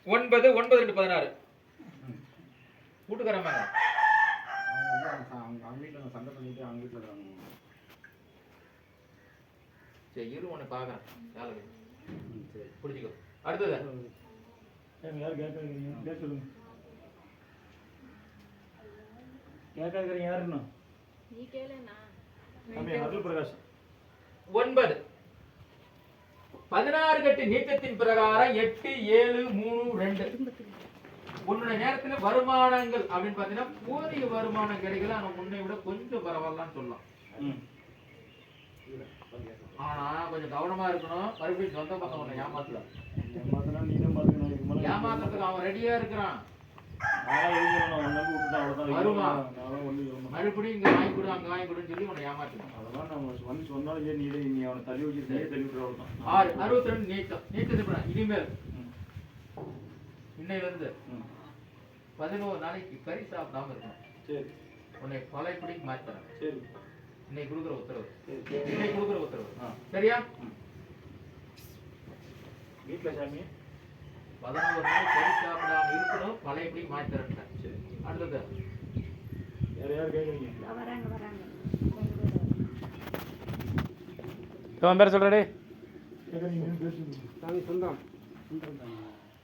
9 9 2 16 கூட்டுக்கறமா அவங்க வீட்டில் சண்டை பண்ணிட்டு அவங்க வீட்டில் இருக்காங்க. சரி இரு ஒன்று பார்க்குறேன் யாருக்கு சரி பிடிச்சிக்கோ. அடுத்தது யார் கேட்காதீங்க பேர் சொல்லுங்க. கேட்காதீங்க யாருன்னா நீ கேளுண்ணா. அருள் பிரகாஷ். 9 16 கட்டு நீக்கத்தின் பிரகாரம் 8 7 3 2 உன்னுடைய நேரத்துல வருமானங்கள் அப்படின்னு பாத்தீங்கன்னா போதிய வருமானம் கிடைக்கல. ஆனா முன்னை விட கொஞ்சம் பரவாயில்லன்னு சொல்லலாம். ஆனா கொஞ்சம் கவனமா இருக்கணும். மறுபடியும் சொந்த பக்கம் ஒண்ணு ஏமாத்தல. ஏமாத்துறதுக்கு அவன் ரெடியா இருக்கிறான். மறுபடியும் இங்க வாங்கி கொடு அங்க வாங்கி கொடுன்னு சொல்லி உன்னை ஏமாத்தணும். அதெல்லாம் நம்ம வந்து சொன்னாலும் நீ அவனை தள்ளி வச்சு தள்ளி விட்டுறோம். 6 62 நீட்டது இனிமேல் இன்னையில இருந்து 11 நாளைக்கு கறி சாப்பிடாம இருக்கணும். சரி உன்னை கொலைப்படிக்கு மாத்தறேன். சரி இன்னைக்கு கொடுக்குற உத்தரவு. இன்னைக்கு கொடுக்குற உத்தரவு. சரியா? வீட்டுல சாமி 11 நாள் கறி சாப்பிடாம இருக்கணும். கொலைப்படிக்கு மாத்தறேன். சரி அடுத்தது யார் கேட்குறீங்க? வராங்க பேர் சொல்றே கேட்குறீங்க பேர் சொல்லுங்க. சொந்தம்